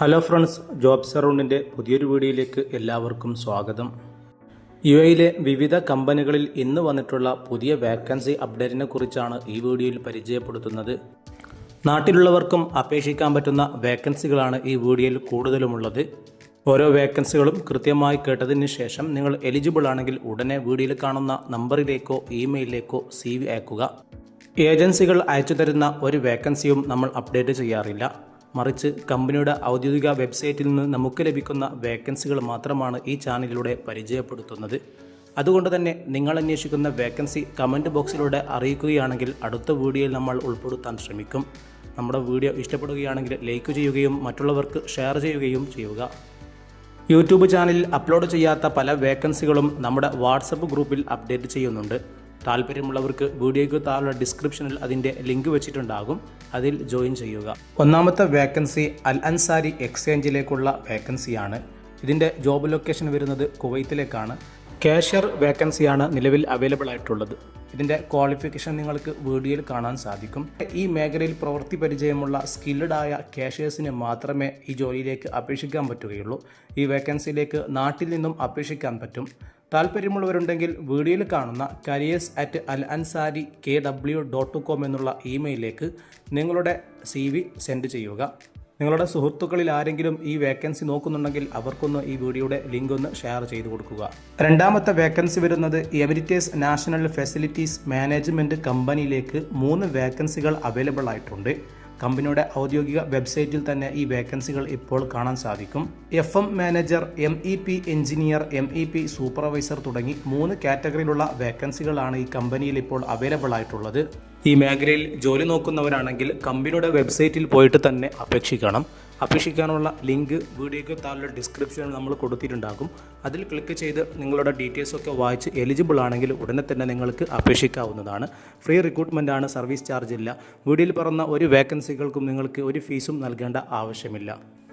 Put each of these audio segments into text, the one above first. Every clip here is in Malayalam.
ഹലോ ഫ്രണ്ട്സ്, ജോബ്സ് അറൗണ്ടിൻ്റെ പുതിയൊരു വീഡിയോയിലേക്ക് എല്ലാവർക്കും സ്വാഗതം. യുഎയിലെ വിവിധ കമ്പനികളിൽ ഇന്ന് വന്നിട്ടുള്ള പുതിയ വേക്കൻസി അപ്ഡേറ്റിനെ കുറിച്ചാണ് ഈ വീഡിയോയിൽ പരിചയപ്പെടുത്തുന്നത്. നാട്ടിലുള്ളവർക്കും അപേക്ഷിക്കാൻ പറ്റുന്ന വേക്കൻസികളാണ് ഈ വീഡിയോയിൽ കൂടുതലുമുള്ളത്. ഓരോ വേക്കൻസികളും കൃത്യമായി കേട്ടതിന് ശേഷം നിങ്ങൾ എലിജിബിൾ ആണെങ്കിൽ ഉടനെ വീഡിയോയിൽ കാണുന്ന നമ്പറിലേക്കോ ഇമെയിലിലേക്കോ CV അയക്കുക. ഏജൻസികൾ അയച്ചു തരുന്ന ഒരു വേക്കൻസിയും നമ്മൾ അപ്ഡേറ്റ് ചെയ്യാറില്ല. മറിച്ച് കമ്പനിയുടെ ഔദ്യോഗിക വെബ്സൈറ്റിൽ നിന്ന് നമുക്ക് ലഭിക്കുന്ന വേക്കൻസികൾ മാത്രമാണ് ഈ ചാനലിലൂടെ പരിചയപ്പെടുത്തുന്നത്. അതുകൊണ്ട് തന്നെ നിങ്ങൾ അന്വേഷിക്കുന്ന വേക്കൻസി കമൻറ്റ് ബോക്സിലൂടെ അറിയിക്കുകയാണെങ്കിൽ അടുത്ത വീഡിയോയിൽ നമ്മൾ ഉൾപ്പെടുത്താൻ ശ്രമിക്കും. നമ്മുടെ വീഡിയോ ഇഷ്ടപ്പെടുകയാണെങ്കിൽ ലൈക്ക് ചെയ്യുകയും മറ്റുള്ളവർക്ക് ഷെയർ ചെയ്യുകയും ചെയ്യുക. യൂട്യൂബ് ചാനലിൽ അപ്ലോഡ് ചെയ്യാത്ത പല വേക്കൻസികളും നമ്മുടെ വാട്സപ്പ് ഗ്രൂപ്പിൽ അപ്ഡേറ്റ് ചെയ്യുന്നുണ്ട്. താല്പര്യമുള്ളവർക്ക് വീഡിയോയ്ക്ക് താഴെ ഡിസ്ക്രിപ്ഷനിൽ അതിൻ്റെ ലിങ്ക് വെച്ചിട്ടുണ്ടാകും, അതിൽ ജോയിൻ ചെയ്യുക. ഒന്നാമത്തെ വേക്കൻസി അൽ അൻസാരി എക്സ്ചേഞ്ചിലേക്കുള്ള വേക്കൻസിയാണ്. ഇതിൻ്റെ ജോബ് ലൊക്കേഷൻ വരുന്നത് കുവൈത്തിലേക്കാണ്. കാഷ്യർ വേക്കൻസിയാണ് നിലവിൽ അവൈലബിൾ ആയിട്ടുള്ളത്. ഇതിൻ്റെ ക്വാളിഫിക്കേഷൻ നിങ്ങൾക്ക് വീഡിയോയിൽ കാണാൻ സാധിക്കും. ഈ മേഖലയിൽ പ്രവൃത്തി പരിചയമുള്ള സ്കിൽഡ് ആയ കാഷ്യേഴ്സിന് മാത്രമേ ഈ ജോലിയിലേക്ക് അപേക്ഷിക്കാൻ പറ്റുകയുള്ളൂ. ഈ വേക്കൻസിയിലേക്ക് നാട്ടിൽ നിന്നും അപേക്ഷിക്കാൻ പറ്റും. താല്പര്യമുള്ളവരുണ്ടെങ്കിൽ വീഡിയോയിൽ കാണുന്ന careers@alansari.kw.com എന്നുള്ള ഇമെയിലിലേക്ക് നിങ്ങളുടെ CV സെൻഡ് ചെയ്യുക. നിങ്ങളുടെ സുഹൃത്തുക്കളിൽ ആരെങ്കിലും ഈ വേക്കൻസി നോക്കുന്നുണ്ടെങ്കിൽ അവർക്കൊന്ന് ഈ വീഡിയോയുടെ ലിങ്ക് ഒന്ന് ഷെയർ ചെയ്ത് കൊടുക്കുക. രണ്ടാമത്തെ വേക്കൻസി വരുന്നത് എമിറേറ്റ്സ് നാഷണൽ ഫെസിലിറ്റീസ് മാനേജ്മെൻറ്റ് കമ്പനിയിലേക്ക് 3 വേക്കൻസികൾ അവൈലബിൾ ആയിട്ടുണ്ട്. കമ്പനിയുടെ ഔദ്യോഗിക വെബ്സൈറ്റിൽ തന്നെ ഈ വേക്കൻസികൾ ഇപ്പോൾ കാണാൻ സാധിക്കും. FM manager, MEP engineer, MEP supervisor തുടങ്ങി 3 കാറ്റഗറിയിലുള്ള വേക്കൻസികളാണ് ഈ കമ്പനിയിൽ ഇപ്പോൾ അവൈലബിൾ ആയിട്ടുള്ളത്. ഈ മേഖലയിൽ ജോലി നോക്കുന്നവരാണെങ്കിൽ കമ്പനിയുടെ വെബ്സൈറ്റിൽ പോയിട്ട് തന്നെ അപേക്ഷിക്കണം. അപേക്ഷിക്കാനുള്ള ലിങ്ക് വീഡിയോയ്ക്ക് താഴെ ഡിസ്ക്രിപ്ഷനിൽ നമ്മൾ കൊടുത്തിട്ടുണ്ടാകും. അതിൽ ക്ലിക്ക് ചെയ്ത് നിങ്ങളുടെ ഡീറ്റെയിൽസൊക്കെ വായിച്ച് എലിജിബിൾ ആണെങ്കിൽ ഉടനെ തന്നെ നിങ്ങൾക്ക് അപേക്ഷിക്കാവുന്നതാണ്. ഫ്രീ റിക്രൂട്ട്മെൻ്റ് ആണ്, സർവീസ് ചാർജ് ഇല്ല. വീഡിയോയിൽ പറഞ്ഞ ഒരു വേക്കൻസികൾക്കും നിങ്ങൾക്ക് ഒരു ഫീസും നൽകേണ്ട ആവശ്യമില്ല.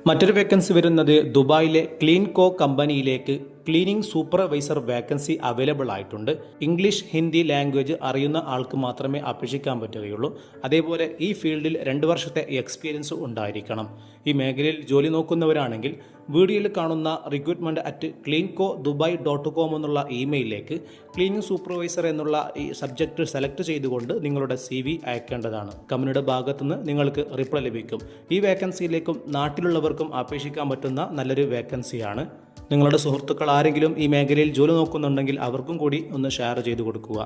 മറ്റൊരു വേക്കൻസി വരുന്നത് ദുബായിലെ ക്ലീൻകോ കമ്പനിയിലേക്ക് ക്ലീനിങ് സൂപ്പർവൈസർ വേക്കൻസി അവൈലബിൾ ആയിട്ടുണ്ട്. ഇംഗ്ലീഷ്, ഹിന്ദി ലാംഗ്വേജ് അറിയുന്ന ആൾക്ക് മാത്രമേ അപേക്ഷിക്കാൻ പറ്റുകയുള്ളൂ. അതേപോലെ ഈ ഫീൽഡിൽ 2 വർഷത്തെ എക്സ്പീരിയൻസ് ഉണ്ടായിരിക്കണം. ഈ മേഖലയിൽ ജോലി നോക്കുന്നവരാണെങ്കിൽ വീഡിയോയിൽ കാണുന്ന recruitment@cleancodubai.com എന്നുള്ള ഇമെയിലിലേക്ക് ക്ലീനിങ് സൂപ്പർവൈസർ എന്നുള്ള ഈ സബ്ജക്റ്റ് സെലക്ട് ചെയ്തുകൊണ്ട് നിങ്ങളുടെ CV അയക്കേണ്ടതാണ്. കമ്പനിയുടെ ഭാഗത്തുനിന്ന് നിങ്ങൾക്ക് റിപ്ലൈ ലഭിക്കും. ഈ വേക്കൻസിയിലേക്കും നാട്ടിലുള്ളവർക്കും അപേക്ഷിക്കാൻ പറ്റുന്ന നല്ലൊരു വേക്കൻസിയാണ്. നിങ്ങളുടെ സുഹൃത്തുക്കൾ ആരെങ്കിലും ഈ മേഖലയിൽ ജോലി നോക്കുന്നുണ്ടെങ്കിൽ അവർക്കും കൂടി ഒന്ന് ഷെയർ ചെയ്ത് കൊടുക്കുക.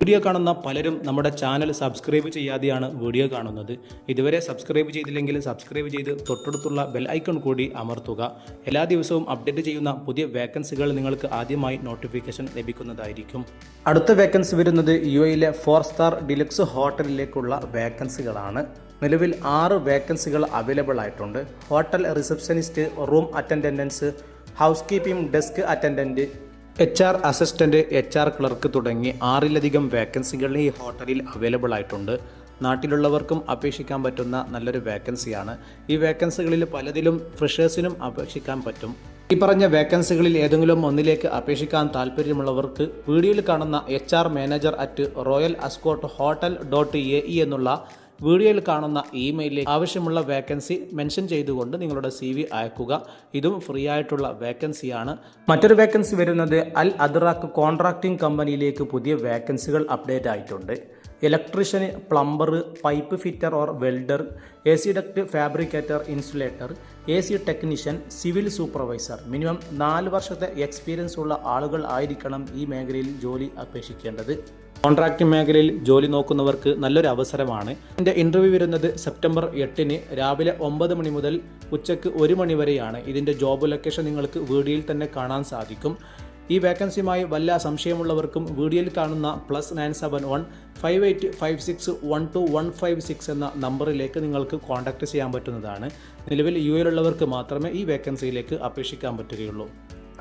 വീഡിയോ കാണുന്ന പലരും നമ്മുടെ ചാനൽ സബ്സ്ക്രൈബ് ചെയ്യാതെയാണ് വീഡിയോ കാണുന്നത്. ഇതുവരെ സബ്സ്ക്രൈബ് ചെയ്തില്ലെങ്കിൽ സബ്സ്ക്രൈബ് ചെയ്ത് തൊട്ടടുത്തുള്ള ബെൽ ഐക്കൺ കൂടി അമർത്തുക. എല്ലാ ദിവസവും അപ്ഡേറ്റ് ചെയ്യുന്ന പുതിയ വേക്കൻസികൾ നിങ്ങൾക്ക് ആദ്യമായി നോട്ടിഫിക്കേഷൻ ലഭിക്കുന്നതായിരിക്കും. അടുത്ത വേക്കൻസി വരുന്നത് UAEയിലെ 4 സ്റ്റാർ ഡിലക്സ് ഹോട്ടലിലേക്കുള്ള വേക്കൻസികളാണ്. നിലവിൽ 6 വേക്കൻസികൾ അവൈലബിൾ ആയിട്ടുണ്ട്. Hotel receptionist, room attendance, house keeping desk attendant, HR assistant, HR clerk തുടങ്ങി 6ലധികം വേക്കൻസികൾ ഈ ഹോട്ടലിൽ അവൈലബിൾ ആയിട്ടുണ്ട്. നാട്ടിലുള്ളവർക്കും അപേക്ഷിക്കാൻ പറ്റുന്ന നല്ലൊരു വേക്കൻസിയാണ്. ഈ വേക്കൻസികളിൽ പലതിലും ഫ്രഷേഴ്സിനും അപേക്ഷിക്കാൻ പറ്റും. ഈ പറഞ്ഞ വേക്കൻസികളിൽ ഏതെങ്കിലും ഒന്നിലേക്ക് അപേക്ഷിക്കാൻ താല്പര്യമുള്ളവർക്ക് വീഡിയോയിൽ കാണുന്ന HR മാനേജർ @royal-ascot-hotel.ae എന്നുള്ള വീഡിയോയിൽ കാണുന്ന ഇമെയിലിൽ ആവശ്യമുള്ള വേക്കൻസി മെൻഷൻ ചെയ്തുകൊണ്ട് നിങ്ങളുടെ CV അയക്കുക. ഇതും ഫ്രീ ആയിട്ടുള്ള വേക്കൻസിയാണ്. മറ്റൊരു വേക്കൻസി വരുന്നത് അൽ അദ്റാഖ് കോൺട്രാക്ടിംഗ് കമ്പനിയിലേക്ക് പുതിയ വേക്കൻസികൾ അപ്ഡേറ്റ് ആയിട്ടുണ്ട്. Electrician, plumber, pipe fitter or welder, AC duct fabricator, insulator, AC technician, civil supervisor. Minimum 4 വർഷത്തെ എക്സ്പീരിയൻസ് ഉള്ള ആളുകൾ ആയിരിക്കണം ഈ മേഖലയിൽ ജോലി അപേക്ഷിക്കേണ്ടത്. കോൺട്രാക്ടിംഗ് മേഖലയിൽ ജോലി നോക്കുന്നവർക്ക് നല്ലൊരു അവസരമാണ്. ഇതിൻ്റെ ഇൻ്റർവ്യൂ വരുന്നത് സെപ്റ്റംബർ 8 രാവിലെ 9 മണി മുതൽ ഉച്ചയ്ക്ക് 1 മണി വരെയാണ്. ഇതിൻ്റെ ജോബ് ലൊക്കേഷൻ നിങ്ങൾക്ക് വീഡിയോയിൽ തന്നെ കാണാൻ സാധിക്കും. ഈ വേക്കൻസിയുമായി വല്ല സംശയമുള്ളവർക്കും വീഡിയോയിൽ കാണുന്ന +971 585612 എന്ന നമ്പറിലേക്ക് നിങ്ങൾക്ക് കോൺടാക്റ്റ് ചെയ്യാൻ പറ്റുന്നതാണ്. നിലവിൽ UAEയിലുള്ളവർക്ക് മാത്രമേ ഈ വേക്കൻസിയിലേക്ക് അപേക്ഷിക്കാൻ പറ്റുകയുള്ളൂ.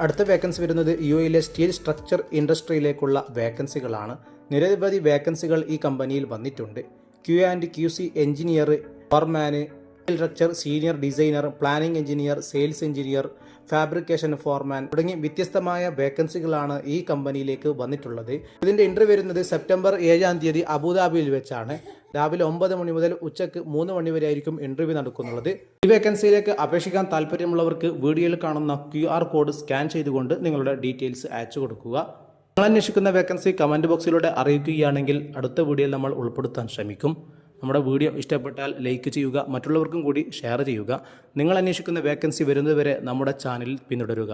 അടുത്ത വേക്കൻസി വരുന്നത് UAEയിലെ സ്റ്റീൽ സ്ട്രക്ചർ ഇൻഡസ്ട്രിയിലേക്കുള്ള വേക്കൻസികളാണ്. നിരവധി വേക്കൻസികൾ ഈ കമ്പനിയിൽ വന്നിട്ടുണ്ട്. QA&QC എഞ്ചിനീയർ, ഫോർമാന്, structure, senior designer, planning engineer, sales engineer, fabrication foreman തുടങ്ങി വ്യത്യസ്തമായ വേക്കൻസികളാണ് ഈ കമ്പനിയിലേക്ക് വന്നിട്ടുള്ളത്. ഇതിൻ്റെ ഇൻ്റർവ്യൂ വരുന്നത് സെപ്റ്റംബർ 7-ാം തീയതി അബുദാബിയിൽ വെച്ചാണ്. രാവിലെ 9 മണി മുതൽ ഉച്ചയ്ക്ക് 3 മണി വരെ ആയിരിക്കും ഇൻ്റർവ്യൂ നടക്കുന്നുള്ളത്. ഈ വേക്കൻസിയിലേക്ക് അപേക്ഷിക്കാൻ താല്പര്യമുള്ളവർക്ക് വീഡിയോയിൽ കാണുന്ന QR കോഡ് സ്കാൻ ചെയ്തുകൊണ്ട് നിങ്ങളുടെ ഡീറ്റെയിൽസ് അയച്ചു കൊടുക്കുക. നിങ്ങൾ അന്വേഷിക്കുന്ന വേക്കൻസി കമൻറ്റ് ബോക്സിലൂടെ അറിയിക്കുകയാണെങ്കിൽ അടുത്ത വീഡിയോയിൽ നമ്മൾ ഉൾപ്പെടുത്താൻ ശ്രമിക്കും. നമ്മുടെ വീഡിയോ ഇഷ്ടപ്പെട്ടാൽ ലൈക്ക് ചെയ്യുക, മറ്റുള്ളവർക്കും കൂടി ഷെയർ ചെയ്യുക. നിങ്ങൾ അന്വേഷിക്കുന്ന വേക്കൻസി വരുന്നതുവരെ നമ്മുടെ ചാനലിൽ പിന്തുടരുക.